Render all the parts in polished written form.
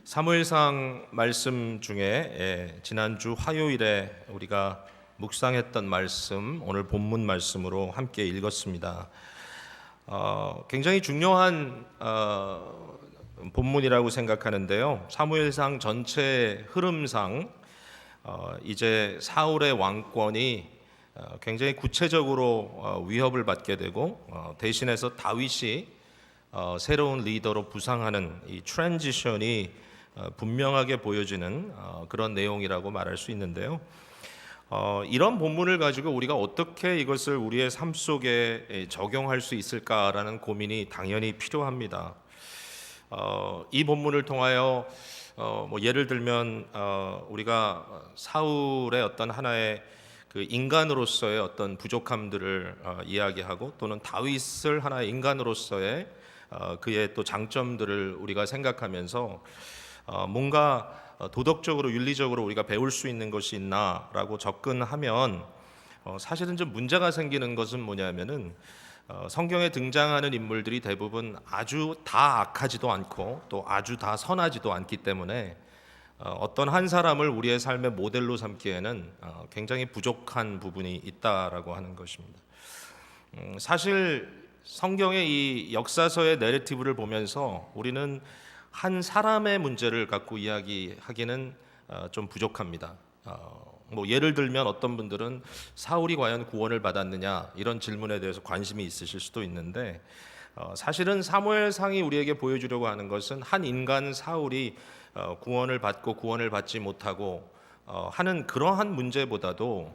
사무엘상 말씀 중에 지난주 화요일에 우리가 묵상했던 말씀, 오늘 본문 말씀으로 함께 읽었습니다. 굉장히 중요한 본문이라고 생각하는데요. 사무엘상 전체 흐름상 이제 사울의 왕권이 굉장히 구체적으로 위협을 받게 되고 대신해서 다윗이 새로운 리더로 부상하는 이 트랜지션이 분명하게 보여지는 그런 내용이라고 말할 수 있는데요. 이런 본문을 가지고 우리가 어떻게 이것을 우리의 삶 속에 적용할 수 있을까라는 고민이 당연히 필요합니다. 이 본문을 통하여 예를 들면 우리가 사울의 어떤 하나의 그 인간으로서의 어떤 부족함들을 이야기하고 또는 다윗을 하나의 인간으로서의 그의 또 장점들을 우리가 생각하면서 뭔가 도덕적으로 윤리적으로 우리가 배울 수 있는 것이 있나라고 접근하면 사실은 좀 문제가 생기는 것은 뭐냐면은 성경에 등장하는 인물들이 대부분 아주 다 악하지도 않고 또 아주 다 선하지도 않기 때문에 어떤 한 사람을 우리의 삶의 모델로 삼기에는 굉장히 부족한 부분이 있다라고 하는 것입니다. 사실 성경의 이 역사서의 내러티브를 보면서 우리는 한 사람의 문제를 갖고 이야기하기는 좀 부족합니다. 예를 들면 어떤 분들은 사울이 과연 구원을 받았느냐 이런 질문에 대해서 관심이 있으실 수도 있는데 사실은 사무엘상이 우리에게 보여주려고 하는 것은 한 인간 사울이 구원을 받고 구원을 받지 못하고 하는 그러한 문제보다도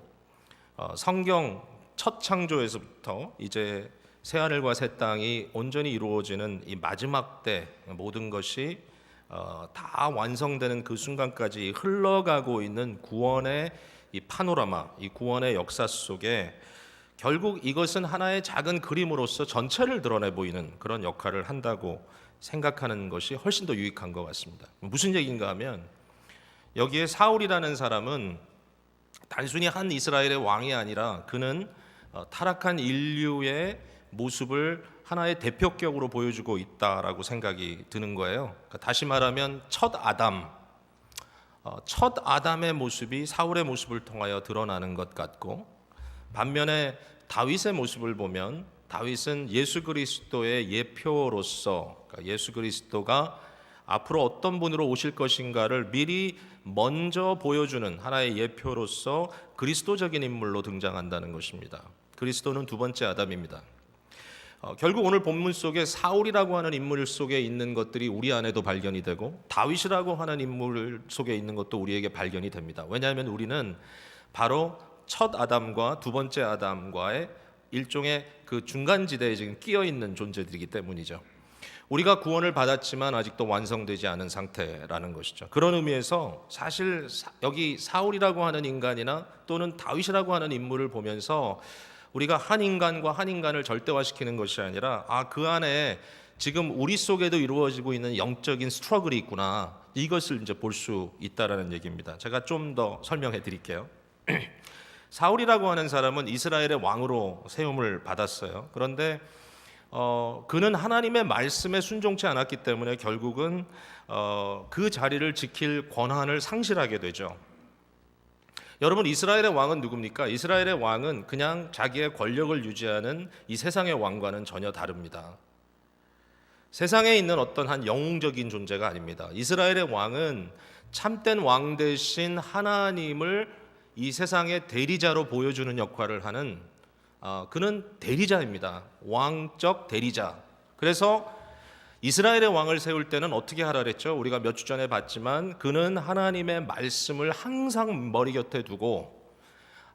성경 첫 창조에서부터 이제 새하늘과 새 땅이 온전히 이루어지는 이 마지막 때 모든 것이 다 완성되는 그 순간까지 흘러가고 있는 구원의 이 파노라마, 이 구원의 역사 속에 결국 이것은 하나의 작은 그림으로서 전체를 드러내 보이는 그런 역할을 한다고 생각하는 것이 훨씬 더 유익한 것 같습니다. 무슨 얘기인가 하면 여기에 사울이라는 사람은 단순히 한 이스라엘의 왕이 아니라 그는 타락한 인류의 모습을 하나의 대표격으로 보여주고 있다라고 생각이 드는 거예요. 다시 말하면 첫 아담의 모습이 사울의 모습을 통하여 드러나는 것 같고, 반면에 다윗의 모습을 보면 다윗은 예수 그리스도의 예표로서, 그러니까 예수 그리스도가 앞으로 어떤 분으로 오실 것인가를 미리 먼저 보여주는 하나의 예표로서 그리스도적인 인물로 등장한다는 것입니다. 그리스도는 두 번째 아담입니다. 결국 오늘 본문 속에 사울이라고 하는 인물 속에 있는 것들이 우리 안에도 발견이 되고 다윗이라고 하는 인물 속에 있는 것도 우리에게 발견이 됩니다. 왜냐하면 우리는 바로 첫 아담과 두 번째 아담과의 일종의 그 중간지대에 지금 끼어 있는 존재들이기 때문이죠. 우리가 구원을 받았지만 아직도 완성되지 않은 상태라는 것이죠. 그런 의미에서 사실 여기 사울이라고 하는 인간이나 또는 다윗이라고 하는 인물을 보면서 우리가 한 인간과 한 인간을 절대화시키는 것이 아니라 그 안에 지금 우리 속에도 이루어지고 있는 영적인 스트러글이 있구나, 이것을 이제 볼 수 있다라는 얘기입니다. 제가 좀 더 설명해 드릴게요. 사울이라고 하는 사람은 이스라엘의 왕으로 세움을 받았어요. 그런데 그는 하나님의 말씀에 순종치 않았기 때문에 결국은 그 자리를 지킬 권한을 상실하게 되죠. 여러분, 이스라엘의 왕은 누굽니까? 이스라엘의 왕은 그냥 자기의 권력을 유지하는 이 세상의 왕과는 전혀 다릅니다. 세상에 있는 어떤 한 영웅적인 존재가 아닙니다. 이스라엘의 왕은 참된 왕 대신 하나님을 이 세상의 대리자로 보여주는 역할을 하는 그는 대리자입니다. 왕적 대리자. 그래서 이스라엘의 왕을 세울 때는 어떻게 하라 그랬죠? 우리가 몇 주 전에 봤지만 그는 하나님의 말씀을 항상 머리 곁에 두고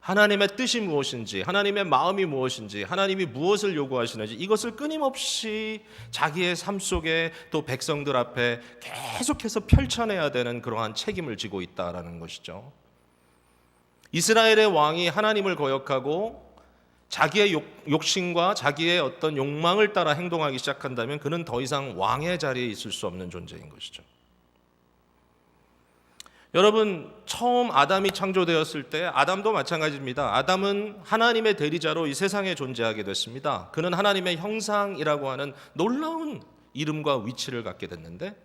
하나님의 뜻이 무엇인지, 하나님의 마음이 무엇인지, 하나님이 무엇을 요구하시는지 이것을 끊임없이 자기의 삶 속에 또 백성들 앞에 계속해서 펼쳐내야 되는 그러한 책임을 지고 있다라는 것이죠. 이스라엘의 왕이 하나님을 거역하고 자기의 욕심과 자기의 어떤 욕망을 따라 행동하기 시작한다면 그는 더 이상 왕의 자리에 있을 수 없는 존재인 것이죠. 여러분, 처음 아담이 창조되었을 때 아담도 마찬가지입니다. 아담은 하나님의 대리자로 이 세상에 존재하게 됐습니다. 그는 하나님의 형상이라고 하는 놀라운 이름과 위치를 갖게 됐는데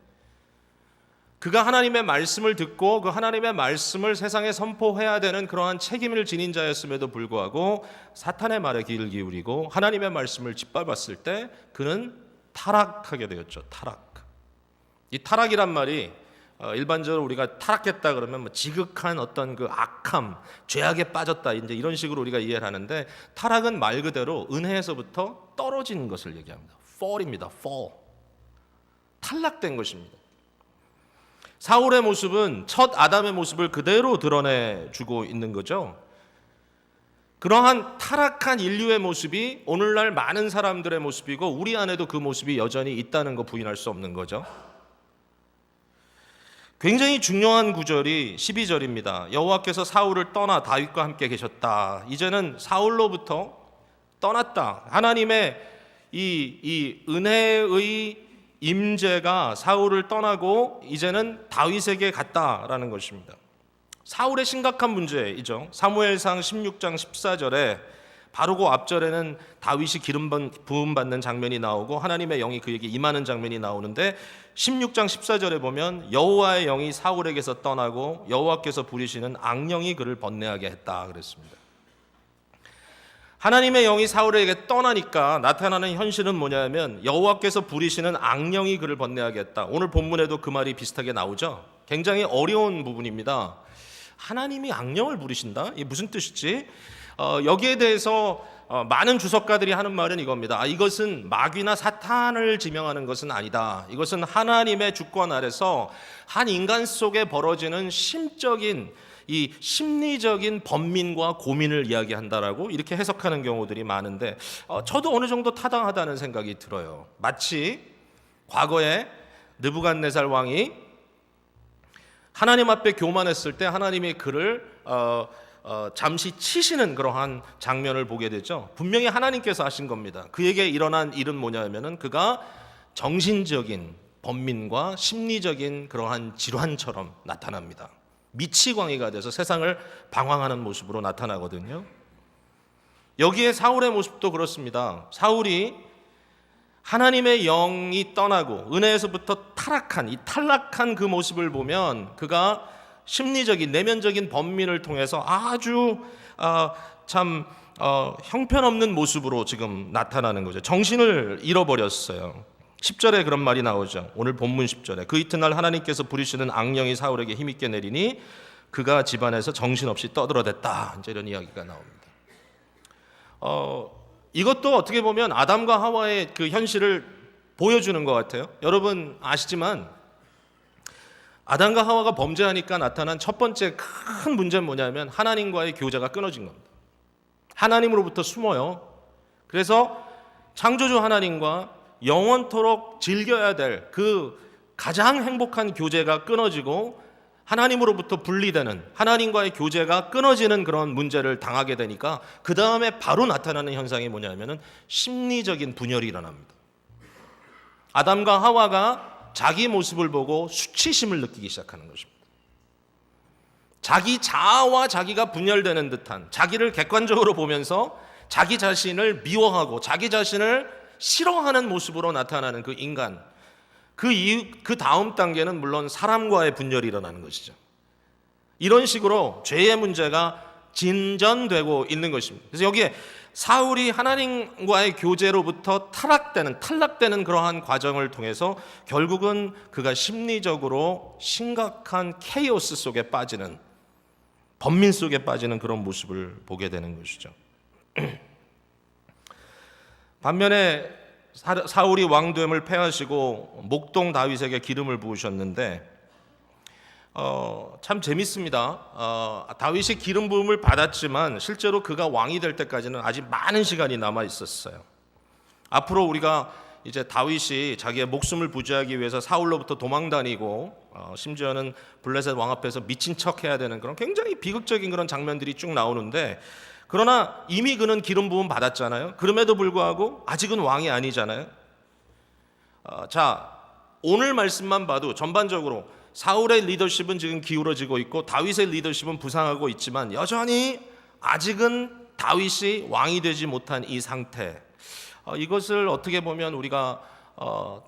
그가 하나님의 말씀을 듣고 그 하나님의 말씀을 세상에 선포해야 되는 그러한 책임을 지닌 자였음에도 불구하고 사탄의 말에 귀를 기울이고 하나님의 말씀을 짓밟았을 때 그는 타락하게 되었죠. 타락. 이 타락이란 말이 일반적으로 우리가 타락했다 그러면 뭐 지극한 어떤 그 악함, 죄악에 빠졌다 이제 이런 식으로 우리가 이해를 하는데, 타락은 말 그대로 은혜에서부터 떨어지는 것을 얘기합니다. fall입니다. fall. 탈락된 것입니다. 사울의 모습은 첫 아담의 모습을 그대로 드러내주고 있는 거죠. 그러한 타락한 인류의 모습이 오늘날 많은 사람들의 모습이고 우리 안에도 그 모습이 여전히 있다는 거 부인할 수 없는 거죠. 굉장히 중요한 구절이 12절입니다. 여호와께서 사울을 떠나 다윗과 함께 계셨다. 이제는 사울로부터 떠났다. 하나님의 이 은혜의 임재가 사울을 떠나고 이제는 다윗에게 갔다라는 것입니다. 사울의 심각한 문제이죠. 사무엘상 16장 14절에 바로 그 앞절에는 다윗이 기름 부음 받는 장면이 나오고 하나님의 영이 그에게 임하는 장면이 나오는데, 16장 14절에 보면 여호와의 영이 사울에게서 떠나고 여호와께서 부리시는 악령이 그를 번뇌하게 했다 그랬습니다. 하나님의 영이 사울에게 떠나니까 나타나는 현실은 뭐냐면 여호와께서 부리시는 악령이 그를 번뇌하게 했다. 오늘 본문에도 그 말이 비슷하게 나오죠. 굉장히 어려운 부분입니다. 하나님이 악령을 부리신다? 이게 무슨 뜻이지? 여기에 대해서 많은 주석가들이 하는 말은 이겁니다. 이것은 마귀나 사탄을 지명하는 것은 아니다. 이것은 하나님의 주권 아래서 한 인간 속에 벌어지는 이 심리적인 번민과 고민을 이야기한다라고 이렇게 해석하는 경우들이 많은데, 저도 어느 정도 타당하다는 생각이 들어요. 마치 과거에 느부갓네살 왕이 하나님 앞에 교만했을 때 하나님이 그를 잠시 치시는 그러한 장면을 보게 되죠. 분명히 하나님께서 하신 겁니다. 그에게 일어난 일은 뭐냐면은 그가 정신적인 번민과 심리적인 그러한 질환처럼 나타납니다. 미치광이가 돼서 세상을 방황하는 모습으로 나타나거든요. 여기에 사울의 모습도 그렇습니다. 사울이 하나님의 영이 떠나고 은혜에서부터 탈락한 그 모습을 보면 그가 심리적인 내면적인 번민을 통해서 아주 형편없는 모습으로 지금 나타나는 거죠. 정신을 잃어버렸어요. 10절에 그런 말이 나오죠. 오늘 본문 10절에 그 이튿날 하나님께서 부리시는 악령이 사울에게 힘있게 내리니 그가 집안에서 정신없이 떠들어댔다. 이제 이런 이야기가 나옵니다. 이것도 어떻게 보면 아담과 하와의 그 현실을 보여주는 것 같아요. 여러분 아시지만 아담과 하와가 범죄하니까 나타난 첫 번째 큰 문제는 뭐냐면 하나님과의 교제가 끊어진 겁니다. 하나님으로부터 숨어요. 그래서 창조주 하나님과 영원토록 즐겨야 될 그 가장 행복한 교제가 끊어지고 하나님으로부터 분리되는, 하나님과의 교제가 끊어지는 그런 문제를 당하게 되니까 그 다음에 바로 나타나는 현상이 뭐냐면은 심리적인 분열이 일어납니다. 아담과 하와가 자기 모습을 보고 수치심을 느끼기 시작하는 것입니다. 자기 자아와 자기가 분열되는 듯한, 자기를 객관적으로 보면서 자기 자신을 미워하고 자기 자신을 싫어하는 모습으로 나타나는 그 인간, 그 다음 단계는 물론 사람과의 분열이 일어나는 것이죠. 이런 식으로 죄의 문제가 진전되고 있는 것입니다. 그래서 여기에 사울이 하나님과의 교제로부터 탈락되는 그러한 과정을 통해서 결국은 그가 심리적으로 심각한 케이오스 속에 빠지는, 번민 속에 빠지는 그런 모습을 보게 되는 것이죠. 반면에 사울이 왕됨을 패하시고 목동 다윗에게 기름을 부으셨는데 참 재밌습니다. 다윗이 기름 부음을 받았지만 실제로 그가 왕이 될 때까지는 아직 많은 시간이 남아 있었어요. 앞으로 우리가 이제 다윗이 자기의 목숨을 부지하기 위해서 사울로부터 도망다니고 심지어는 블레셋 왕 앞에서 미친 척 해야 되는 그런 굉장히 비극적인 그런 장면들이 쭉 나오는데, 그러나 이미 그는 기름 부음 받았잖아요. 그럼에도 불구하고 아직은 왕이 아니잖아요. 자, 오늘 말씀만 봐도 전반적으로 사울의 리더십은 지금 기울어지고 있고 다윗의 리더십은 부상하고 있지만 여전히 아직은 다윗이 왕이 되지 못한 이 상태, 이것을 어떻게 보면 우리가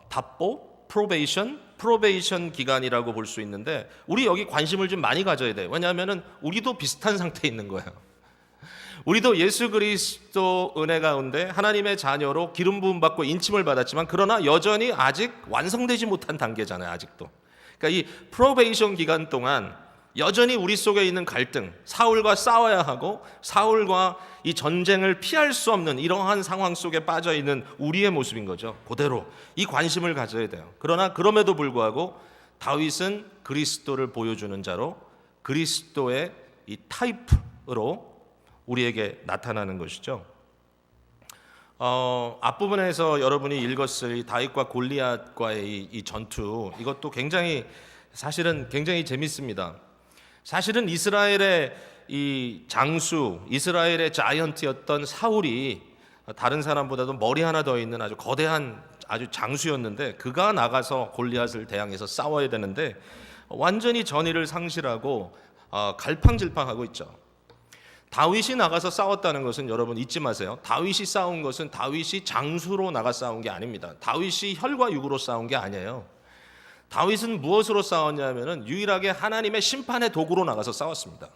답보, 프로베이션, 프로베이션 기간이라고 볼 수 있는데 우리 여기 관심을 좀 많이 가져야 돼요. 왜냐하면 우리도 비슷한 상태에 있는 거예요. 우리도 예수 그리스도 은혜 가운데 하나님의 자녀로 기름 부음 받고 인침을 받았지만 그러나 여전히 아직 완성되지 못한 단계잖아요. 아직도. 그러니까 이 프로베이션 기간 동안 여전히 우리 속에 있는 갈등, 사울과 싸워야 하고 사울과 이 전쟁을 피할 수 없는 이러한 상황 속에 빠져 있는 우리의 모습인 거죠. 그대로 이 관심을 가져야 돼요. 그러나 그럼에도 불구하고 다윗은 그리스도를 보여주는 자로 그리스도의 이 타입으로 우리에게 나타나는 것이죠. 앞부분에서 여러분이 읽었을 다윗과 골리앗과의 이 전투, 이것도 사실은 굉장히 재밌습니다. 사실은 이스라엘의 이 장수, 이스라엘의 자이언트였던 사울이 다른 사람보다도 머리 하나 더 있는 아주 거대한 아주 장수였는데 그가 나가서 골리앗을 대항해서 싸워야 되는데 완전히 전의를 상실하고 갈팡질팡하고 있죠. 다윗이 나가서 싸웠다는 것은 여러분 잊지 마세요. 다윗이 싸운 것은 다윗이 장수로 나가 싸운 게 아닙니다. 다윗이 혈과 육으로 싸운 게 아니에요. 다윗은 무엇으로 싸웠냐면은 유일하게 하나님의 심판의 도구로 나가서 싸웠습니다.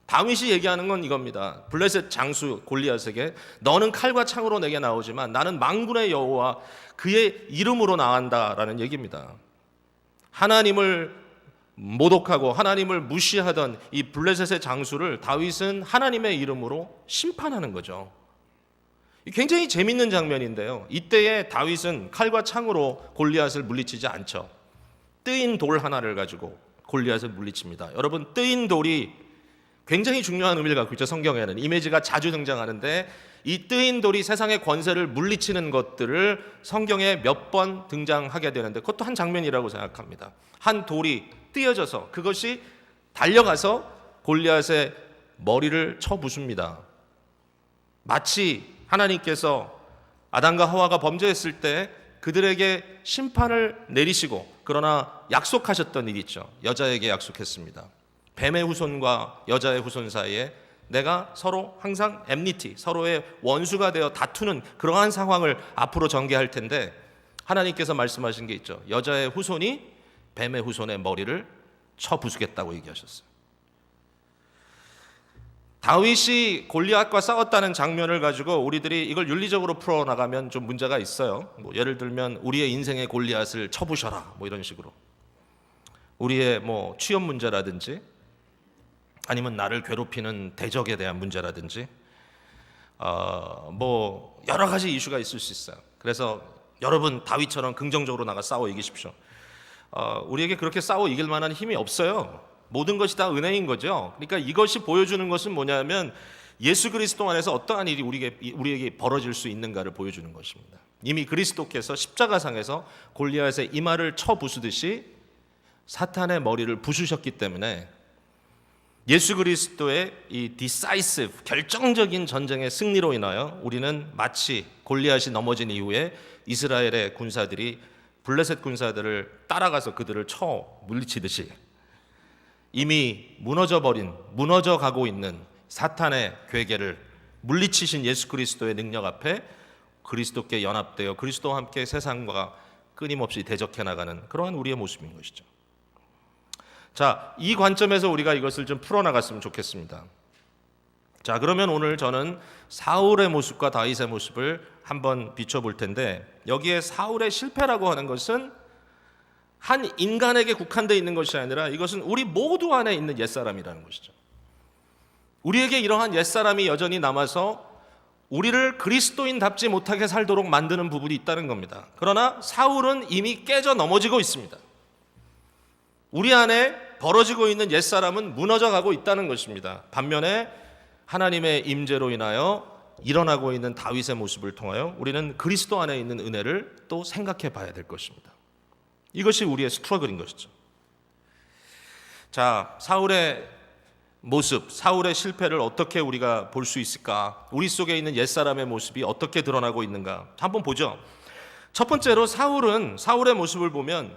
다윗이 얘기하는 건 이겁니다. 블레셋 장수 골리앗에게 너는 칼과 창으로 내게 나오지만 나는 만군의 여호와 그의 이름으로 나간다라는 얘기입니다. 하나님을 모독하고 하나님을 무시하던 이 블레셋의 장수를 다윗은 하나님의 이름으로 심판하는 거죠. 굉장히 재밌는 장면인데요. 이때에 다윗은 칼과 창으로 골리앗을 물리치지 않죠. 뜨인 돌 하나를 가지고 골리앗을 물리칩니다. 여러분, 뜨인 돌이 굉장히 중요한 의미를 갖고 있죠. 성경에는 이미지가 자주 등장하는데 이 뜨인 돌이 세상의 권세를 물리치는 것들을 성경에 몇 번 등장하게 되는데 그것도 한 장면이라고 생각합니다. 한 돌이 띄어져서 그것이 달려가서 골리앗의 머리를 쳐 부숩니다. 마치 하나님께서 아담과 하와가 범죄했을 때 그들에게 심판을 내리시고 그러나 약속하셨던 일이 있죠. 여자에게 약속했습니다. 뱀의 후손과 여자의 후손 사이에 내가 서로 항상 엠니티, 서로의 원수가 되어 다투는 그러한 상황을 앞으로 전개할 텐데 하나님께서 말씀하신 게 있죠. 여자의 후손이 뱀의 후손의 머리를 쳐 부수겠다고 얘기하셨어요. 다윗이 골리앗과 싸웠다는 장면을 가지고 우리들이 이걸 윤리적으로 풀어나가면 좀 문제가 있어요. 예를 들면 우리의 인생의 골리앗을 쳐부셔라 이런 식으로 우리의 취업 문제라든지 아니면 나를 괴롭히는 대적에 대한 문제라든지 여러 가지 이슈가 있을 수 있어요. 그래서 여러분 다윗처럼 긍정적으로 나가 싸워 이기십시오. 우리에게 그렇게 싸워 이길 만한 힘이 없어요. 모든 것이 다 은혜인 거죠. 그러니까 이것이 보여주는 것은 뭐냐면 예수 그리스도 안에서 어떠한 일이 우리에게 벌어질 수 있는가를 보여주는 것입니다. 이미 그리스도께서 십자가상에서 골리앗의 이마를 쳐 부수듯이 사탄의 머리를 부수셨기 때문에 예수 그리스도의 이 decisive, 결정적인 전쟁의 승리로 인하여 우리는 마치 골리앗이 넘어진 이후에 이스라엘의 군사들이 블레셋 군사들을 따라가서 그들을 쳐 물리치듯이 이미 무너져 가고 있는 사탄의 괴계를 물리치신 예수 그리스도의 능력 앞에 그리스도께 연합되어 그리스도와 함께 세상과 끊임없이 대적해 나가는 그러한 우리의 모습인 것이죠. 자, 이 관점에서 우리가 이것을 좀 풀어나갔으면 좋겠습니다. 자, 그러면 오늘 저는 사울의 모습과 다윗의 모습을 한번 비춰볼 텐데 여기에 사울의 실패라고 하는 것은 한 인간에게 국한되어 있는 것이 아니라 이것은 우리 모두 안에 있는 옛사람이라는 것이죠. 우리에게 이러한 옛사람이 여전히 남아서 우리를 그리스도인답지 못하게 살도록 만드는 부분이 있다는 겁니다. 그러나 사울은 이미 깨져 넘어지고 있습니다. 우리 안에 벌어지고 있는 옛사람은 무너져 가고 있다는 것입니다. 반면에 하나님의 임재로 인하여 일어나고 있는 다윗의 모습을 통하여 우리는 그리스도 안에 있는 은혜를 또 생각해 봐야 될 것입니다. 이것이 우리의 스트러글인 것이죠. 자, 사울의 모습, 사울의 실패를 어떻게 우리가 볼 수 있을까? 우리 속에 있는 옛사람의 모습이 어떻게 드러나고 있는가? 한번 보죠. 첫 번째로 사울의 모습을 보면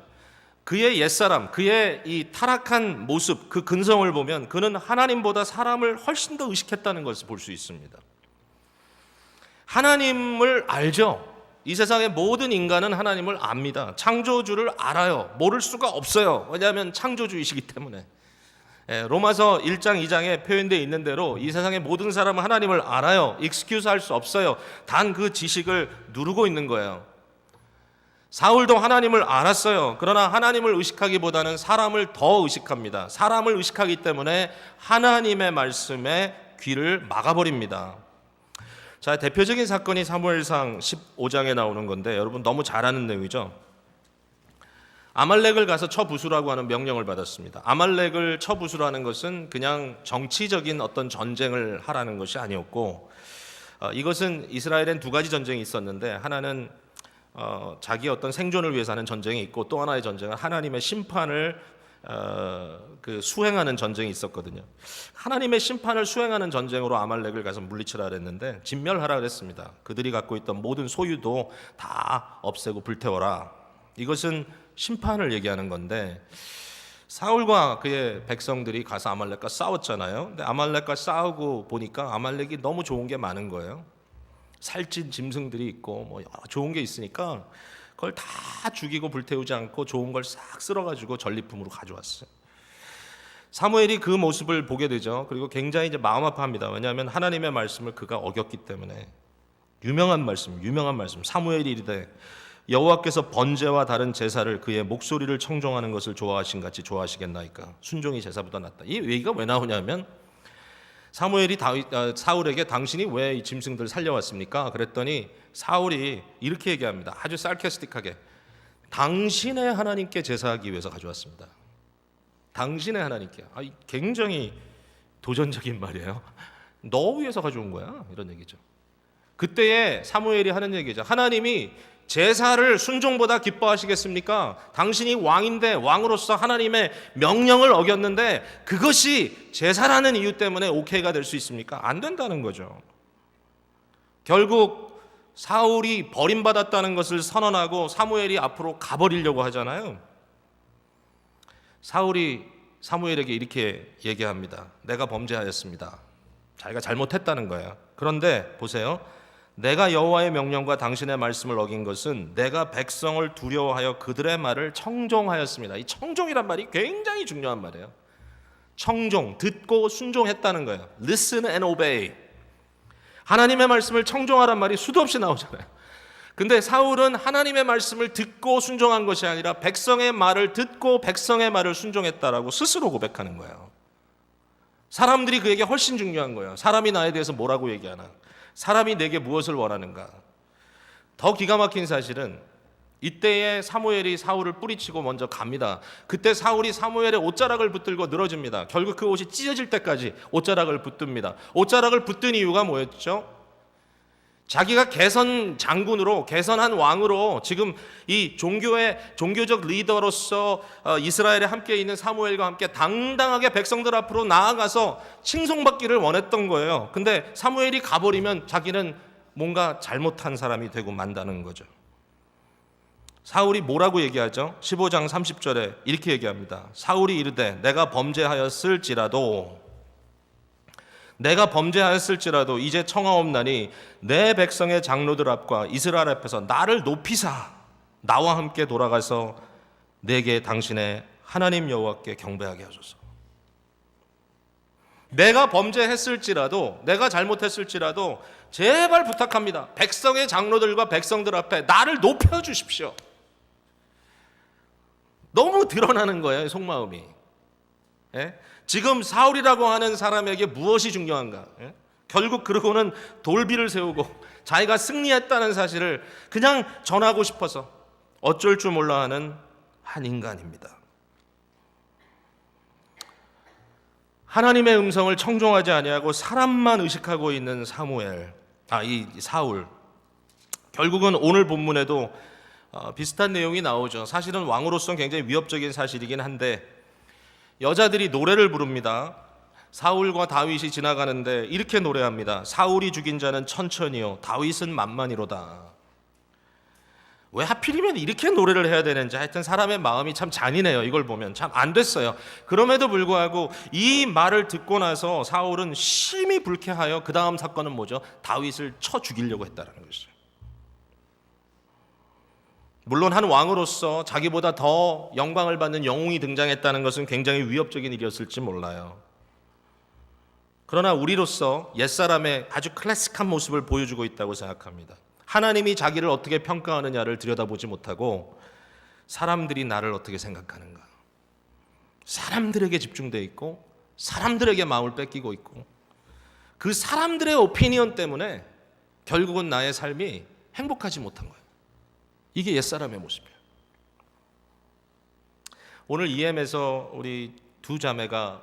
그의 옛사람, 그의 이 타락한 모습, 그 근성을 보면 그는 하나님보다 사람을 훨씬 더 의식했다는 것을 볼 수 있습니다. 하나님을 알죠. 이 세상의 모든 인간은 하나님을 압니다. 창조주를 알아요. 모를 수가 없어요. 왜냐하면 창조주이시기 때문에. 로마서 1장 2장에 표현되어 있는 대로 이 세상의 모든 사람은 하나님을 알아요. 익스큐즈 할 수 없어요. 단 그 지식을 누르고 있는 거예요. 사울도 하나님을 알았어요. 그러나 하나님을 의식하기보다는 사람을 더 의식합니다. 사람을 의식하기 때문에 하나님의 말씀에 귀를 막아버립니다. 자, 대표적인 사건이 사무엘상 15장에 나오는 건데 여러분 너무 잘 아는 내용이죠. 아말렉을 가서 쳐부수라고 하는 명령을 받았습니다. 아말렉을 쳐부수라는 것은 그냥 정치적인 어떤 전쟁을 하라는 것이 아니었고, 이것은 이스라엘엔 두 가지 전쟁이 있었는데, 하나는 자기 어떤 생존을 위해서 하는 전쟁이 있고, 또 하나의 전쟁은 하나님의 심판을 수행하는 전쟁이 있었거든요. 하나님의 심판을 수행하는 전쟁으로 아말렉을 가서 물리치라 그랬는데 진멸하라 그랬습니다. 그들이 갖고 있던 모든 소유도 다 없애고 불태워라. 이것은 심판을 얘기하는 건데, 사울과 그의 백성들이 가서 아말렉과 싸웠잖아요. 근데 아말렉과 싸우고 보니까 아말렉이 너무 좋은 게 많은 거예요. 살찐 짐승들이 있고 뭐 여러 좋은 게 있으니까 그걸 다 죽이고 불태우지 않고 좋은 걸 싹 쓸어가지고 전리품으로 가져왔어요. 사무엘이 그 모습을 보게 되죠. 그리고 굉장히 이제 마음 아파합니다. 왜냐하면 하나님의 말씀을 그가 어겼기 때문에. 유명한 말씀 사무엘이 이르되 여호와께서 번제와 다른 제사를 그의 목소리를 청종하는 것을 좋아하신 같이 좋아하시겠나이까. 순종이 제사보다 낫다. 이 얘기가 왜 나오냐면, 사무엘이 사울에게 당신이 왜 이 짐승들 살려왔습니까? 그랬더니 사울이 이렇게 얘기합니다. 아주 sarcastic하게, 당신의 하나님께 제사하기 위해서 가져왔습니다. 당신의 하나님께. 굉장히 도전적인 말이에요. 너 위해서 가져온 거야, 이런 얘기죠. 그때에 사무엘이 하는 얘기죠. 하나님이 제사를 순종보다 기뻐하시겠습니까? 당신이 왕인데, 왕으로서 하나님의 명령을 어겼는데 그것이 제사라는 이유 때문에 오케이가 될 수 있습니까? 안 된다는 거죠. 결국 사울이 버림받았다는 것을 선언하고 사무엘이 앞으로 가버리려고 하잖아요. 사울이 사무엘에게 이렇게 얘기합니다. 내가 범죄하였습니다. 자기가 잘못했다는 거예요. 그런데 보세요. 내가 여호와의 명령과 당신의 말씀을 어긴 것은 내가 백성을 두려워하여 그들의 말을 청종하였습니다. 이 청종이란 말이 굉장히 중요한 말이에요. 청종, 듣고 순종했다는 거예요. Listen and obey. 하나님의 말씀을 청종하란 말이 수도 없이 나오잖아요. 근데 사울은 하나님의 말씀을 듣고 순종한 것이 아니라 백성의 말을 듣고 백성의 말을 순종했다라고 스스로 고백하는 거예요. 사람들이 그에게 훨씬 중요한 거예요. 사람이 나에 대해서 뭐라고 얘기하나, 사람이 내게 무엇을 원하는가. 더 기가 막힌 사실은 이때에 사무엘이 사울을 뿌리치고 먼저 갑니다. 그때 사울이 사무엘의 옷자락을 붙들고 늘어집니다. 결국 그 옷이 찢어질 때까지 옷자락을 붙듭니다. 옷자락을 붙든 이유가 뭐였죠? 자기가 개선 장군으로, 개선한 왕으로 지금 이 종교적 리더로서 이스라엘에 함께 있는 사무엘과 함께 당당하게 백성들 앞으로 나아가서 칭송받기를 원했던 거예요. 근데 사무엘이 가버리면 자기는 뭔가 잘못한 사람이 되고 만다는 거죠. 사울이 뭐라고 얘기하죠? 15장 30절에 이렇게 얘기합니다. 사울이 이르되 내가 범죄하였을지라도 이제 청하옵나니 내 백성의 장로들 앞과 이스라엘 앞에서 나를 높이사 나와 함께 돌아가서 내게 당신의 하나님 여호와께 경배하게 하소서. 내가 범죄했을지라도, 내가 잘못했을지라도 제발 부탁합니다. 백성의 장로들과 백성들 앞에 나를 높여주십시오. 너무 드러나는 거예요, 속마음이. 예? 지금 사울이라고 하는 사람에게 무엇이 중요한가? 예? 결국 그러고는 돌비를 세우고 자기가 승리했다는 사실을 그냥 전하고 싶어서 어쩔 줄 몰라 하는 한 인간입니다. 하나님의 음성을 청종하지 아니하고 사람만 의식하고 있는 이 사울. 결국은 오늘 본문에도 비슷한 내용이 나오죠. 사실은 왕으로서는 굉장히 위협적인 사실이긴 한데, 여자들이 노래를 부릅니다. 사울과 다윗이 지나가는데 이렇게 노래합니다. 사울이 죽인 자는 천천히요 다윗은 만만이로다. 왜 하필이면 이렇게 노래를 해야 되는지, 하여튼 사람의 마음이 참 잔인해요. 이걸 보면 참 안 됐어요. 그럼에도 불구하고 이 말을 듣고 나서 사울은 심히 불쾌하여 그 다음 사건은 뭐죠? 다윗을 쳐 죽이려고 했다는 것이죠. 물론 한 왕으로서 자기보다 더 영광을 받는 영웅이 등장했다는 것은 굉장히 위협적인 일이었을지 몰라요. 그러나 우리로서 옛사람의 아주 클래식한 모습을 보여주고 있다고 생각합니다. 하나님이 자기를 어떻게 평가하느냐를 들여다보지 못하고 사람들이 나를 어떻게 생각하는가, 사람들에게 집중되어 있고 사람들에게 마음을 뺏기고 있고 그 사람들의 오피니언 때문에 결국은 나의 삶이 행복하지 못한 거예요. 이게 옛사람의 모습이에요. 오늘 EM에서 우리 두 자매가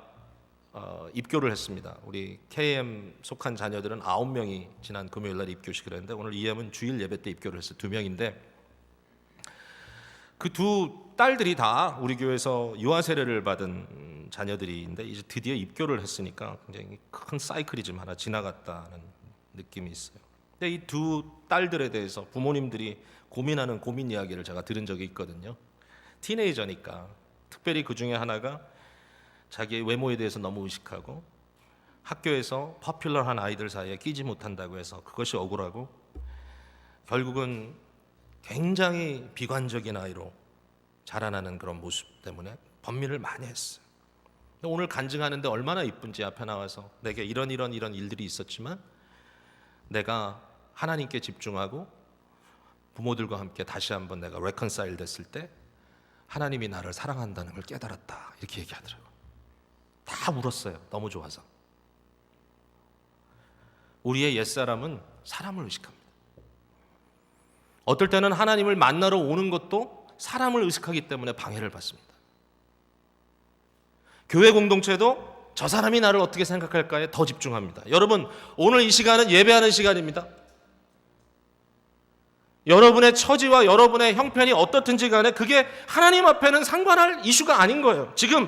입교를 했습니다. 우리 KM 속한 자녀들은 9명이 지난 금요일 날 입교식을 했는데 오늘 EM은 주일 예배 때 입교를 했어요. 2명인데 그 두 딸들이 다 우리 교회에서 유아 세례를 받은 자녀들인데 이제 드디어 입교를 했으니까 굉장히 큰 사이클이 좀 하나 지나갔다는 느낌이 있어요. 근데 이 두 딸들에 대해서 부모님들이 고민하는 고민 이야기를 제가 들은 적이 있거든요. 티네이저니까 특별히 그 중에 하나가 자기의 외모에 대해서 너무 의식하고 학교에서 퍼퓰러한 아이들 사이에 끼지 못한다고 해서 그것이 억울하고 결국은 굉장히 비관적인 아이로 자라나는 그런 모습 때문에 번민을 많이 했어요. 오늘 간증하는데 얼마나 이쁜지 앞에 나와서 내게 이런 일들이 있었지만 내가 하나님께 집중하고 부모들과 함께 다시 한번 내가 레컨사일 됐을 때 하나님이 나를 사랑한다는 걸 깨달았다 이렇게 얘기하더라고요. 다 울었어요. 너무 좋아서. 우리의 옛사람은 사람을 의식합니다. 어떨 때는 하나님을 만나러 오는 것도 사람을 의식하기 때문에 방해를 받습니다. 교회 공동체도 저 사람이 나를 어떻게 생각할까에 더 집중합니다. 여러분, 오늘 이 시간은 예배하는 시간입니다. 여러분의 처지와 여러분의 형편이 어떻든지 간에 그게 하나님 앞에는 상관할 이슈가 아닌 거예요. 지금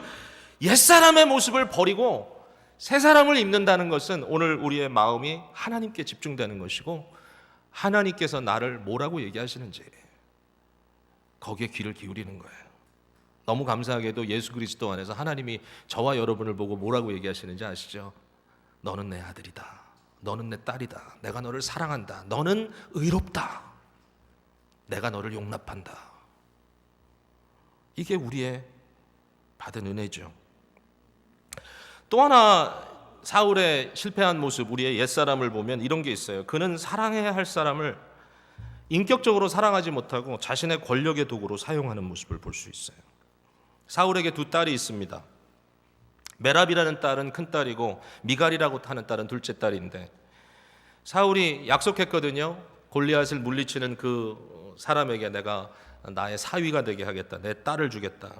옛사람의 모습을 버리고 새 사람을 입는다는 것은 오늘 우리의 마음이 하나님께 집중되는 것이고 하나님께서 나를 뭐라고 얘기하시는지 거기에 귀를 기울이는 거예요. 너무 감사하게도 예수 그리스도 안에서 하나님이 저와 여러분을 보고 뭐라고 얘기하시는지 아시죠? 너는 내 아들이다. 너는 내 딸이다. 내가 너를 사랑한다. 너는 의롭다. 내가 너를 용납한다. 이게 우리의 받은 은혜죠. 또 하나 사울의 실패한 모습, 우리의 옛사람을 보면 이런 게 있어요. 그는 사랑해야 할 사람을 인격적으로 사랑하지 못하고 자신의 권력의 도구로 사용하는 모습을 볼 수 있어요. 사울에게 두 딸이 있습니다. 메랍이라는 딸은 큰 딸이고 미갈이라고 하는 딸은 둘째 딸인데 사울이 약속했거든요. 골리앗을 물리치는 그 사람에게 내가 나의 사위가 되게 하겠다. 내 딸을 주겠다.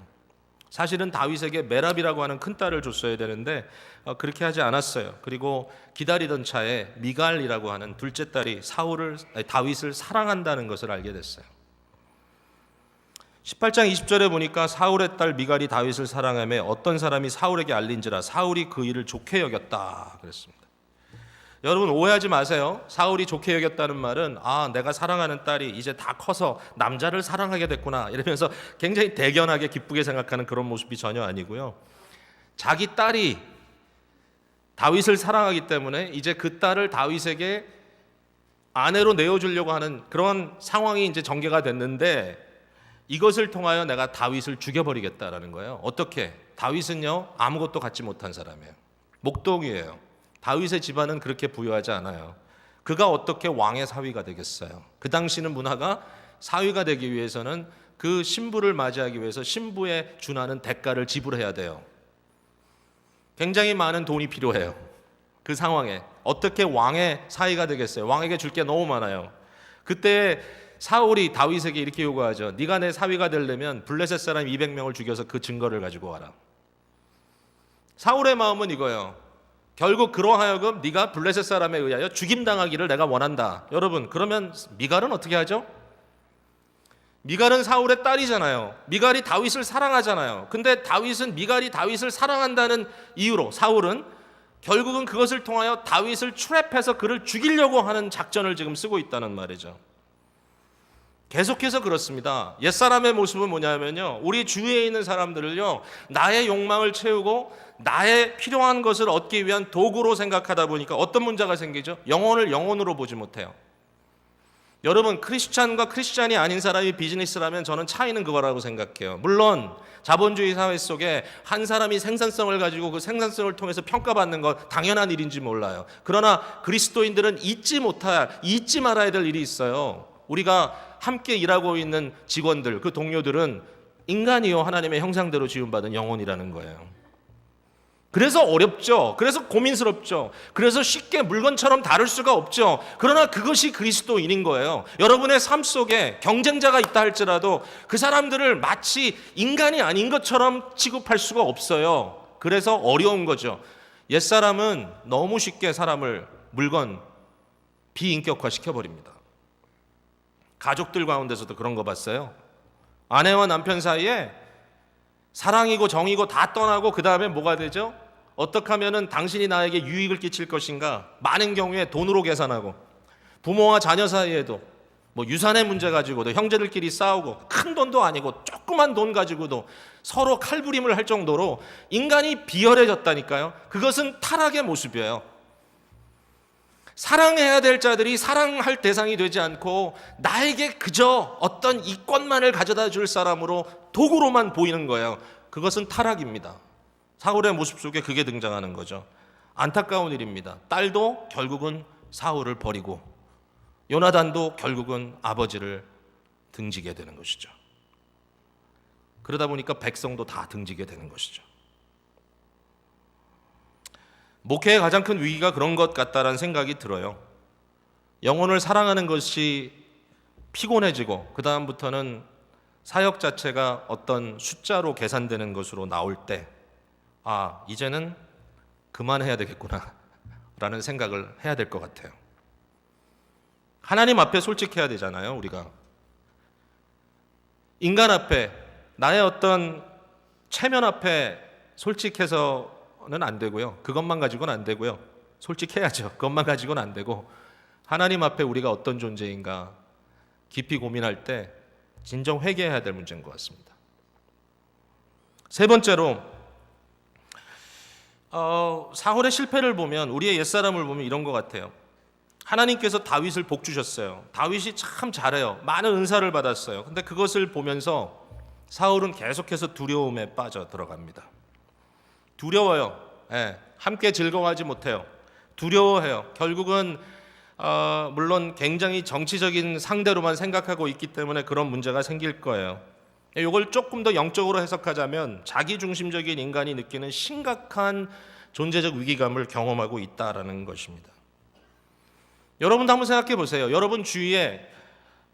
사실은 다윗에게 메랍이라고 하는 큰 딸을 줬어야 되는데 그렇게 하지 않았어요. 그리고 기다리던 차에 미갈이라고 하는 둘째 딸이 다윗을 사랑한다는 것을 알게 됐어요. 18장 20절에 보니까 사울의 딸 미갈이 다윗을 사랑하며 어떤 사람이 사울에게 알린지라 사울이 그 일을 좋게 여겼다 그랬습니다. 여러분 오해하지 마세요. 사울이 좋게 여겼다는 말은 내가 사랑하는 딸이 이제 다 커서 남자를 사랑하게 됐구나 이러면서 굉장히 대견하게 기쁘게 생각하는 그런 모습이 전혀 아니고요. 자기 딸이 다윗을 사랑하기 때문에 이제 그 딸을 다윗에게 아내로 내어주려고 하는 그런 상황이 이제 전개가 됐는데 이것을 통하여 내가 다윗을 죽여버리겠다라는 거예요. 어떻게? 다윗은요 아무것도 갖지 못한 사람이에요. 목동이에요. 다윗의 집안은 그렇게 부유하지 않아요. 그가 어떻게 왕의 사위가 되겠어요? 그 당시는 문화가 사위가 되기 위해서는 그 신부를 맞이하기 위해서 신부에 준하는 대가를 지불해야 돼요. 굉장히 많은 돈이 필요해요. 그 상황에 어떻게 왕의 사위가 되겠어요? 왕에게 줄 게 너무 많아요. 그때 사울이 다윗에게 이렇게 요구하죠. 네가 내 사위가 되려면 블레셋 사람 200명을 죽여서 그 증거를 가지고 와라. 사울의 마음은 이거예요. 결국 그러하여금 네가 블레셋 사람에 의하여 죽임당하기를 내가 원한다. 여러분 그러면 미갈은 어떻게 하죠? 미갈은 사울의 딸이잖아요. 미갈이 다윗을 사랑하잖아요. 근데 미갈이 다윗을 사랑한다는 이유로 사울은 결국은 그것을 통하여 다윗을 트랩해서 그를 죽이려고 하는 작전을 지금 쓰고 있다는 말이죠. 계속해서 그렇습니다. 옛사람의 모습은 뭐냐면요, 우리 주위에 있는 사람들을요 나의 욕망을 채우고 나의 필요한 것을 얻기 위한 도구로 생각하다 보니까 어떤 문제가 생기죠? 영혼을 영혼으로 보지 못해요. 여러분, 크리스찬과 크리스찬이 아닌 사람이 비즈니스라면 저는 차이는 그거라고 생각해요. 물론 자본주의 사회 속에 한 사람이 생산성을 가지고 그 생산성을 통해서 평가받는 건 당연한 일인지 몰라요. 그러나 그리스도인들은 잊지 말아야 될 일이 있어요. 우리가 함께 일하고 있는 직원들, 그 동료들은 인간이요 하나님의 형상대로 지음받은 영혼이라는 거예요. 그래서 어렵죠. 그래서 고민스럽죠. 그래서 쉽게 물건처럼 다룰 수가 없죠. 그러나 그것이 그리스도인인 거예요. 여러분의 삶 속에 경쟁자가 있다 할지라도 그 사람들을 마치 인간이 아닌 것처럼 취급할 수가 없어요. 그래서 어려운 거죠. 옛사람은 너무 쉽게 사람을 물건 비인격화 시켜버립니다. 가족들 가운데서도 그런 거 봤어요. 아내와 남편 사이에 사랑이고 정이고 다 떠나고 그 다음에 뭐가 되죠? 어떻게 하면 당신이 나에게 유익을 끼칠 것인가? 많은 경우에 돈으로 계산하고, 부모와 자녀 사이에도 뭐 유산의 문제 가지고도 형제들끼리 싸우고, 큰 돈도 아니고 조그만 돈 가지고도 서로 칼부림을 할 정도로 인간이 비열해졌다니까요. 그것은 타락의 모습이에요. 사랑해야 될 자들이 사랑할 대상이 되지 않고 나에게 그저 어떤 이권만을 가져다 줄 사람으로 도구로만 보이는 거예요. 그것은 타락입니다. 사울의 모습 속에 그게 등장하는 거죠. 안타까운 일입니다. 딸도 결국은 사울을 버리고 요나단도 결국은 아버지를 등지게 되는 것이죠. 그러다 보니까 백성도 다 등지게 되는 것이죠. 목회의 가장 큰 위기가 그런 것 같다라는 생각이 들어요. 영혼을 사랑하는 것이 피곤해지고 그 다음부터는 사역 자체가 어떤 숫자로 계산되는 것으로 나올 때 이제는 그만해야 되겠구나 라는 생각을 해야 될 것 같아요. 하나님 앞에 솔직해야 되잖아요. 우리가 인간 앞에, 나의 어떤 체면 앞에 솔직해서는 안 되고요. 그것만 가지고는 안 되고요. 솔직해야죠. 그것만 가지고는 안 되고 하나님 앞에 우리가 어떤 존재인가 깊이 고민할 때 진정 회개해야 될 문제인 것 같습니다. 세 번째로 사울의 실패를 보면, 우리의 옛사람을 보면 이런 것 같아요. 하나님께서 다윗을 복 주셨어요. 다윗이 참 잘해요. 많은 은사를 받았어요. 근데 그것을 보면서 사울은 계속해서 두려움에 빠져 들어갑니다. 두려워요. 함께 즐거워하지 못해요. 두려워해요. 결국은 물론 굉장히 정치적인 상대로만 생각하고 있기 때문에 그런 문제가 생길 거예요. 이걸 조금 더 영적으로 해석하자면 자기중심적인 인간이 느끼는 심각한 존재적 위기감을 경험하고 있다라는 것입니다. 여러분도 한번 생각해 보세요. 여러분 주위에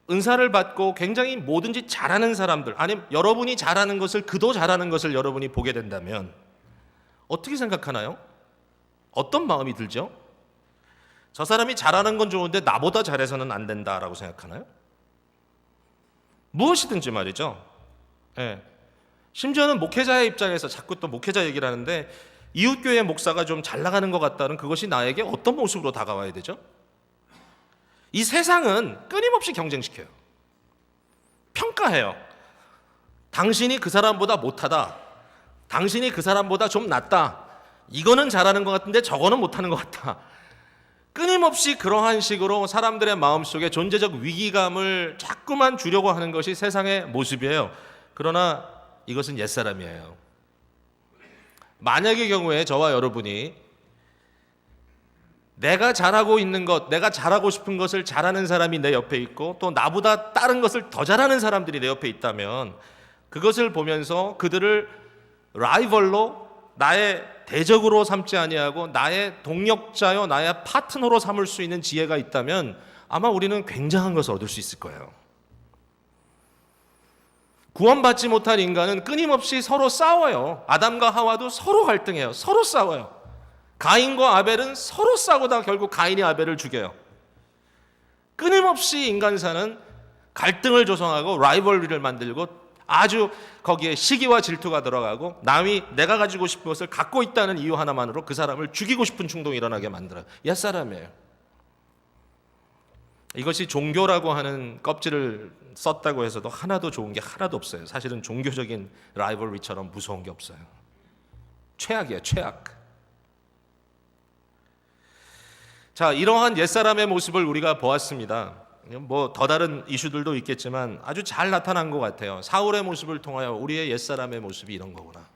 은사를 받고 굉장히 뭐든지 잘하는 사람들, 아니면 여러분이 잘하는 것을 그도 잘하는 것을 여러분이 보게 된다면 어떻게 생각하나요? 어떤 마음이 들죠? 저 사람이 잘하는 건 좋은데 나보다 잘해서는 안 된다라고 생각하나요? 무엇이든지 말이죠. 심지어는 목회자의 입장에서 자꾸 또 목회자 얘기를 하는데 이웃교회 목사가 좀 잘 나가는 것 같다는 그것이 나에게 어떤 모습으로 다가와야 되죠? 이 세상은 끊임없이 경쟁시켜요. 평가해요. 당신이 그 사람보다 못하다. 당신이 그 사람보다 좀 낫다. 이거는 잘하는 것 같은데 저거는 못하는 것 같다. 끊임없이 그러한 식으로 사람들의 마음속에 존재적 위기감을 자꾸만 주려고 하는 것이 세상의 모습이에요. 그러나 이것은 옛사람이에요. 만약의 경우에 저와 여러분이 내가 잘하고 있는 것, 내가 잘하고 싶은 것을 잘하는 사람이 내 옆에 있고 또 나보다 다른 것을 더 잘하는 사람들이 내 옆에 있다면 그것을 보면서 그들을 라이벌로, 나의 대적으로 삼지 아니하고 나의 동력자요, 나의 파트너로 삼을 수 있는 지혜가 있다면 아마 우리는 굉장한 것을 얻을 수 있을 거예요. 구원받지 못한 인간은 끊임없이 서로 싸워요. 아담과 하와도 서로 갈등해요. 서로 싸워요. 가인과 아벨은 서로 싸우다 결국 가인이 아벨을 죽여요. 끊임없이 인간사는 갈등을 조성하고 라이벌리를 만들고 아주 거기에 시기와 질투가 들어가고 남이 내가 가지고 싶은 것을 갖고 있다는 이유 하나만으로 그 사람을 죽이고 싶은 충동이 일어나게 만들어요. 옛사람이에요. 이것이 종교라고 하는 껍질을 썼다고 해서도 하나도 좋은 게 하나도 없어요. 사실은 종교적인 라이벌리처럼 무서운 게 없어요. 최악이에요, 최악. 자, 이러한 옛사람의 모습을 우리가 보았습니다. 뭐 더 다른 이슈들도 있겠지만 아주 잘 나타난 것 같아요. 사울의 모습을 통하여 우리의 옛사람의 모습이 이런 거구나.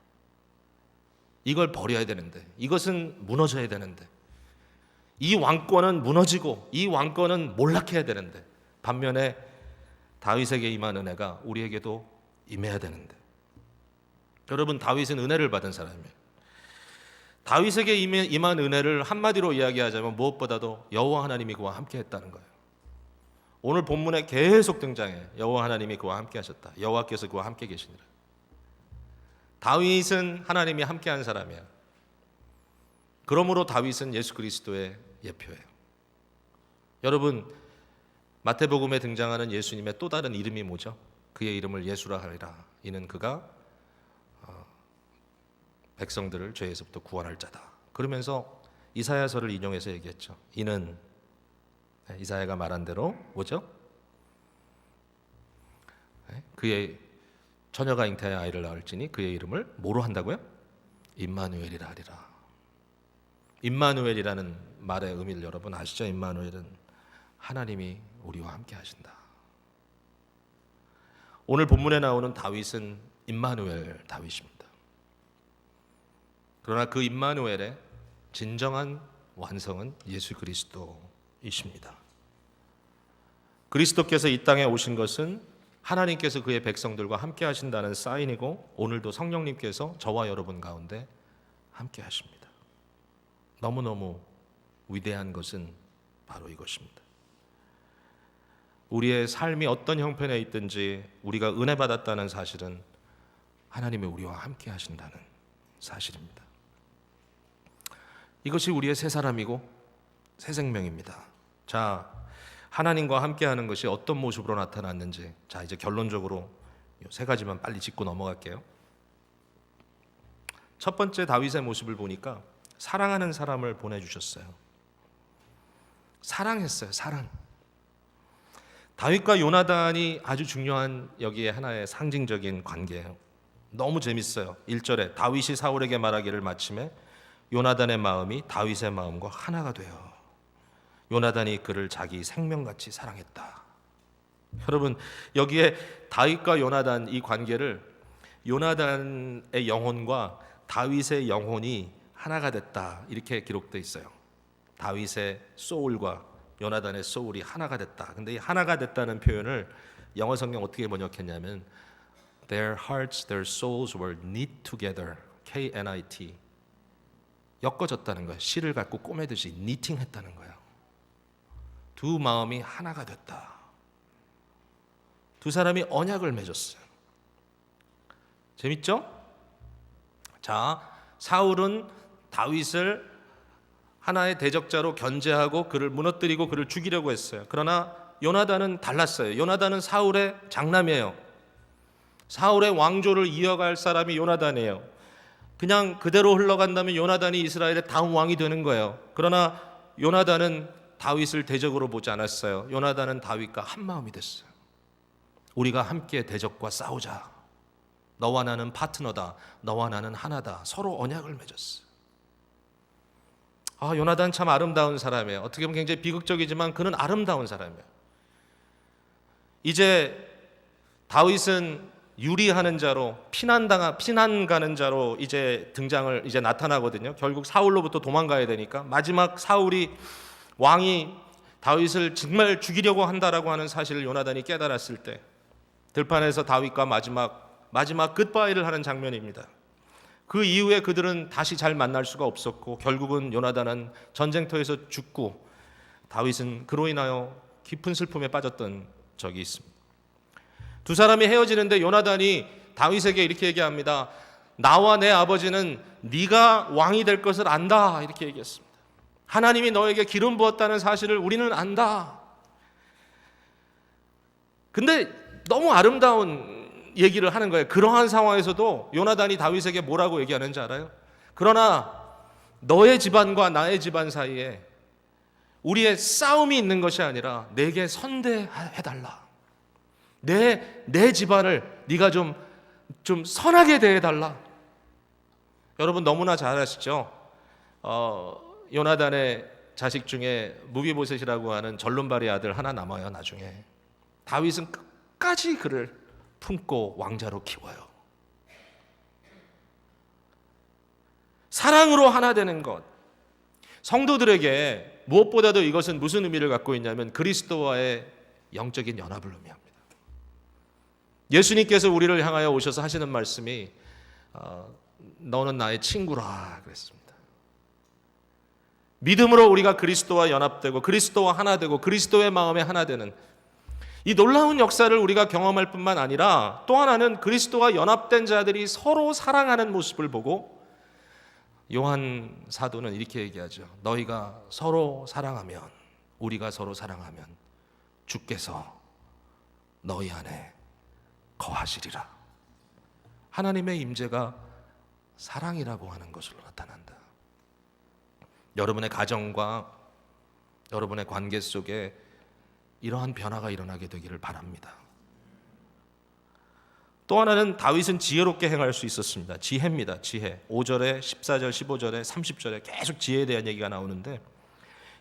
이걸 버려야 되는데, 이것은 무너져야 되는데, 이 왕권은 무너지고 이 왕권은 몰락해야 되는데, 반면에 다윗에게 임한 은혜가 우리에게도 임해야 되는데. 여러분, 다윗은 은혜를 받은 사람이에요. 다윗에게 임한 은혜를 한마디로 이야기하자면 무엇보다도 여호와 하나님이 그와 함께 했다는 거예요. 오늘 본문에 계속 등장해. 여호와 하나님이 그와 함께 하셨다. 여호와께서 그와 함께 계시니라. 다윗은 하나님이 함께한 사람이야. 그러므로 다윗은 예수 그리스도의 예표예요. 여러분, 마태복음에 등장하는 예수님의 또 다른 이름이 뭐죠? 그의 이름을 예수라 하리라. 이는 그가 백성들을 죄에서부터 구원할 자다. 그러면서 이사야서를 인용해서 얘기했죠. 이는, 이사야가 말한 대로 뭐죠? 그의 처녀가 잉태하여 아이를 낳을지니 그의 이름을 뭐로 한다고요? 임마누엘이라 하리라. 임마누엘이라는 말의 의미를 여러분 아시죠? 임마누엘은 하나님이 우리와 함께 하신다. 오늘 본문에 나오는 다윗은 임마누엘 다윗입니다. 그러나 그 임마누엘의 진정한 완성은 예수 그리스도이십니다. 그리스도께서 이 땅에 오신 것은 하나님께서 그의 백성들과 함께 하신다는 사인이고, 오늘도 성령님께서 저와 여러분 가운데 함께 하십니다. 너무너무 위대한 것은 바로 이것입니다. 우리의 삶이 어떤 형편에 있든지 우리가 은혜 받았다는 사실은 하나님이 우리와 함께 하신다는 사실입니다. 이것이 우리의 새 사람이고 새 생명입니다. 자, 하나님과 함께하는 것이 어떤 모습으로 나타났는지, 자, 이제 결론적으로 세 가지만 빨리 짚고 넘어갈게요. 첫 번째, 다윗의 모습을 보니까 사랑하는 사람을 보내주셨어요. 사랑했어요. 사랑. 다윗과 요나단이 아주 중요한 여기에 하나의 상징적인 관계예요. 너무 재밌어요. 1절에 다윗이 사울에게 말하기를 마침에 요나단의 마음이 다윗의 마음과 하나가 되어 요나단이 그를 자기 생명같이 사랑했다. 여러분, 여기에 다윗과 요나단 이 관계를 요나단의 영혼과 다윗의 영혼이 하나가 됐다 이렇게 기록되어 있어요. 다윗의 소울과 요나단의 소울이 하나가 됐다. 근데 이 하나가 됐다는 표현을 영어 성경 어떻게 번역했냐면 Their hearts, their souls were knit together. K-N-I-T. 엮어졌다는 거예요. 실을 갖고 꼬매듯이 니팅했다는 거예요. 두 마음이 하나가 됐다. 두 사람이 언약을 맺었어요. 재밌죠? 자, 사울은 다윗을 하나의 대적자로 견제하고 그를 무너뜨리고 그를 죽이려고 했어요. 그러나 요나단은 달랐어요. 요나단은 사울의 장남이에요. 사울의 왕조를 이어갈 사람이 요나단이에요. 그냥 그대로 흘러간다면 요나단이 이스라엘의 다음 왕이 되는 거예요. 그러나 요나단은 다윗을 대적으로 보지 않았어요. 요나단은 다윗과 한 마음이 됐어요. 우리가 함께 대적과 싸우자. 너와 나는 파트너다. 너와 나는 하나다. 서로 언약을 맺었어요. 아, 요나단 참 아름다운 사람이에요. 어떻게 보면 굉장히 비극적이지만 그는 아름다운 사람이에요. 이제 다윗은 유리하는 자로 피난 가는 자로 이제 나타나거든요. 결국 사울로부터 도망가야 되니까 마지막 사울이 왕이 다윗을 정말 죽이려고 한다라고 하는 사실을 요나단이 깨달았을 때 들판에서 다윗과 마지막 굿바이를 하는 장면입니다. 그 이후에 그들은 다시 잘 만날 수가 없었고 결국은 요나단은 전쟁터에서 죽고 다윗은 그로 인하여 깊은 슬픔에 빠졌던 적이 있습니다. 두 사람이 헤어지는데 요나단이 다윗에게 이렇게 얘기합니다. 나와 내 아버지는 네가 왕이 될 것을 안다. 이렇게 얘기했습니다. 하나님이 너에게 기름 부었다는 사실을 우리는 안다. 근데 너무 아름다운 얘기를 하는 거예요. 그러한 상황에서도 요나단이 다윗에게 뭐라고 얘기하는지 알아요? 그러나 너의 집안과 나의 집안 사이에 우리의 싸움이 있는 것이 아니라 내게 선대해달라. 내 집안을 네가 좀 선하게 대해달라. 여러분 너무나 잘 아시죠? 요나단의 자식 중에 무비보셋이라고 하는 절름발이 아들 하나 남아요. 나중에 다윗은 끝까지 그를 품고 왕자로 키워요. 사랑으로 하나 되는 것, 성도들에게 무엇보다도 이것은 무슨 의미를 갖고 있냐면 그리스도와의 영적인 연합을 의미합니다. 예수님께서 우리를 향하여 오셔서 하시는 말씀이 너는 나의 친구라 그랬습니다. 믿음으로 우리가 그리스도와 연합되고 그리스도와 하나 되고 그리스도의 마음에 하나 되는 이 놀라운 역사를 우리가 경험할 뿐만 아니라 또 하나는 그리스도와 연합된 자들이 서로 사랑하는 모습을 보고 요한 사도는 이렇게 얘기하죠. 너희가 서로 사랑하면, 우리가 서로 사랑하면 주께서 너희 안에 거하시리라. 하나님의 임재가 사랑이라고 하는 것으로 나타난다. 여러분의 가정과 여러분의 관계 속에 이러한 변화가 일어나게 되기를 바랍니다. 또 하나는 다윗은 지혜롭게 행할 수 있었습니다. 지혜입니다. 지혜. 5절에 14절, 15절에 30절에 계속 지혜에 대한 얘기가 나오는데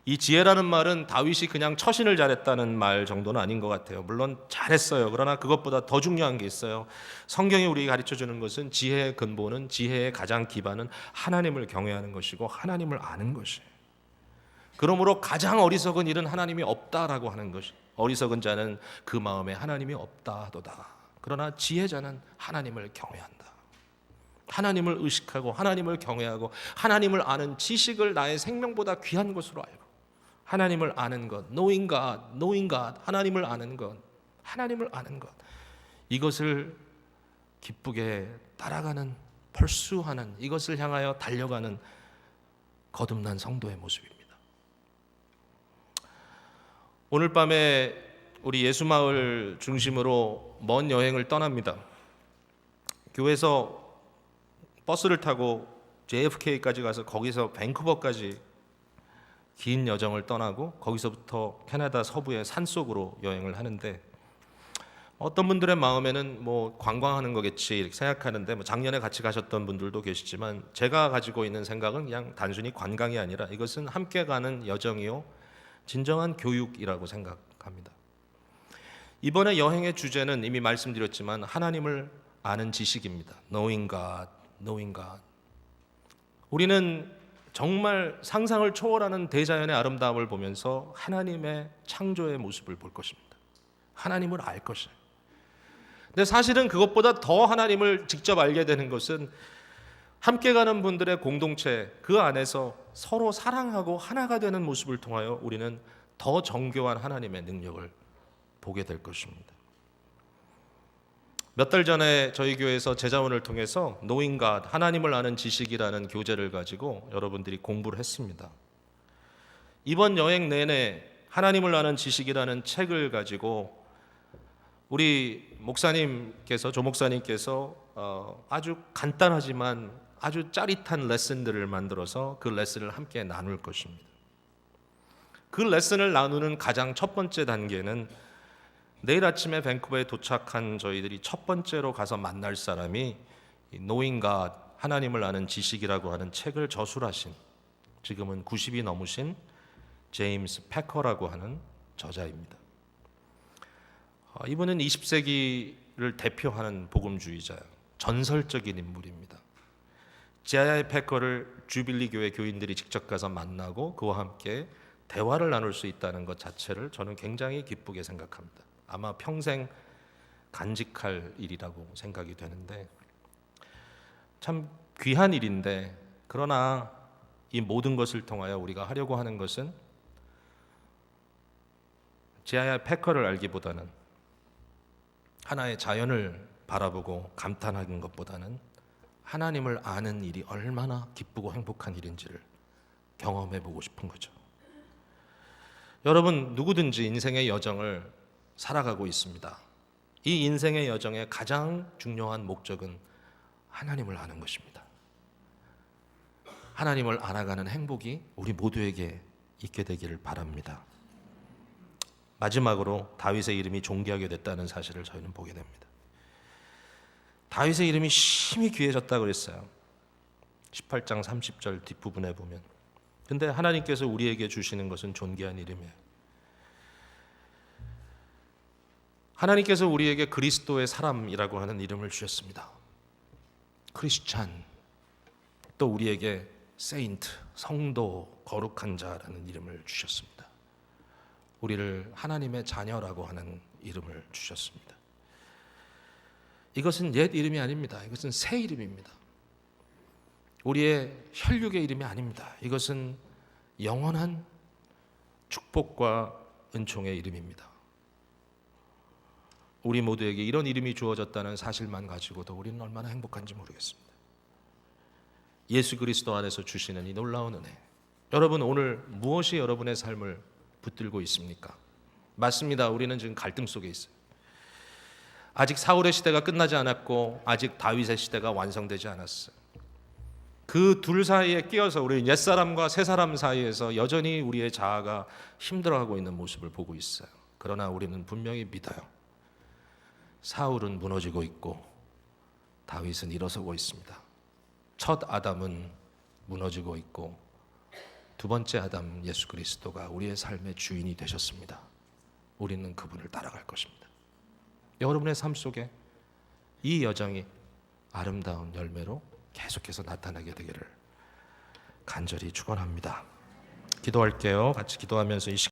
이 지혜라는 말은 다윗이 그냥 처신을 잘했다는 말 정도는 아닌 것 같아요. 물론 잘했어요. 그러나 그것보다 더 중요한 게 있어요. 성경이 우리에게 가르쳐주는 것은 지혜의 근본은, 지혜의 가장 기반은 하나님을 경외하는 것이고 하나님을 아는 것이에요. 그러므로 가장 어리석은 일은 하나님이 없다라고 하는 것이, 어리석은 자는 그 마음에 하나님이 없다 하도다. 그러나 지혜자는 하나님을 경외한다. 하나님을 의식하고 하나님을 경외하고 하나님을 아는 지식을 나의 생명보다 귀한 것으로 알고 하나님을 아는 것, knowing God, 하나님을 아는 것, 하나님을 아는 것, 이것을 기쁘게 따라가는, pursue하는, 이것을 향하여 달려가는 거듭난 성도의 모습입니다. 오늘 밤에 우리 예수마을 중심으로 먼 여행을 떠납니다. 교회에서 버스를 타고 JFK까지 가서 거기서 밴쿠버까지 긴 여정을 떠나고 거기서부터 캐나다 서부의 산속으로 여행을 하는데 어떤 분들의 마음에는 뭐 관광하는 거겠지 이렇게 생각하는데 뭐 작년에 같이 가셨던 분들도 계시지만 제가 가지고 있는 생각은 그냥 단순히 관광이 아니라 이것은 함께 가는 여정이요 진정한 교육이라고 생각합니다. 이번에 여행의 주제는 이미 말씀드렸지만 하나님을 아는 지식입니다. Knowing God. 우리는 정말 상상을 초월하는 대자연의 아름다움을 보면서 하나님의 창조의 모습을 볼 것입니다. 하나님을 알 것이에요. 근데 사실은 그것보다 더 하나님을 직접 알게 되는 것은 함께 가는 분들의 공동체, 그 안에서 서로 사랑하고 하나가 되는 모습을 통하여 우리는 더 정교한 하나님의 능력을 보게 될 것입니다. 몇 달 전에 저희 교회에서 제자원을 통해서 Knowing God, 하나님을 아는 지식이라는 교재를 가지고 여러분들이 공부를 했습니다. 이번 여행 내내 하나님을 아는 지식이라는 책을 가지고 우리 목사님께서, 조 목사님께서 아주 간단하지만 아주 짜릿한 레슨들을 만들어서 그 레슨을 함께 나눌 것입니다. 그 레슨을 나누는 가장 첫 번째 단계는 내일 아침에 밴쿠버에 도착한 저희들이 첫 번째로 가서 만날 사람이 Knowing God, 하나님을 아는 지식이라고 하는 책을 저술하신, 지금은 90이 넘으신 제임스 패커라고 하는 저자입니다. 이분은 20세기를 대표하는 복음주의자예요. 전설적인 인물입니다. 제아이 패커를 주빌리 교회 교인들이 직접 가서 만나고 그와 함께 대화를 나눌 수 있다는 것 자체를 저는 굉장히 기쁘게 생각합니다. 아마 평생 간직할 일이라고 생각이 되는데 참 귀한 일인데, 그러나 이 모든 것을 통하여 우리가 하려고 하는 것은 제아야 패커를 알기보다는 하나의 자연을 바라보고 감탄하는 것보다는 하나님을 아는 일이 얼마나 기쁘고 행복한 일인지를 경험해 보고 싶은 거죠. 여러분, 누구든지 인생의 여정을 살아가고 있습니다. 이 인생의 여정의 가장 중요한 목적은 하나님을 아는 것입니다. 하나님을 알아가는 행복이 우리 모두에게 있게 되기를 바랍니다. 마지막으로 다윗의 이름이 존귀하게 됐다는 사실을 저희는 보게 됩니다. 다윗의 이름이 심히 귀해졌다고 그랬어요. 18장 30절 뒷부분에 보면. 근데 하나님께서 우리에게 주시는 것은 존귀한 이름이에요. 하나님께서 우리에게 그리스도의 사람이라고 하는 이름을 주셨습니다. 크리스찬. 또 우리에게 세인트, 성도, 거룩한 자라는 이름을 주셨습니다. 우리를 하나님의 자녀라고 하는 이름을 주셨습니다. 이것은 옛 이름이 아닙니다. 이것은 새 이름입니다. 우리의 혈육의 이름이 아닙니다. 이것은 영원한 축복과 은총의 이름입니다. 우리 모두에게 이런 이름이 주어졌다는 사실만 가지고도 우리는 얼마나 행복한지 모르겠습니다. 예수 그리스도 안에서 주시는 이 놀라운 은혜. 여러분, 오늘 무엇이 여러분의 삶을 붙들고 있습니까? 맞습니다. 우리는 지금 갈등 속에 있어요. 아직 사울의 시대가 끝나지 않았고 아직 다윗의 시대가 완성되지 않았어요. 그 둘 사이에 끼어서 우리 옛사람과 새사람 사이에서 여전히 우리의 자아가 힘들어하고 있는 모습을 보고 있어요. 그러나 우리는 분명히 믿어요. 사울은 무너지고 있고 다윗은 일어서고 있습니다. 첫 아담은 무너지고 있고 두 번째 아담 예수 그리스도가 우리의 삶의 주인이 되셨습니다. 우리는 그분을 따라갈 것입니다. 여러분의 삶 속에 이 여정이 아름다운 열매로 계속해서 나타나게 되기를 간절히 축원합니다. 기도할게요. 같이 기도하면서 이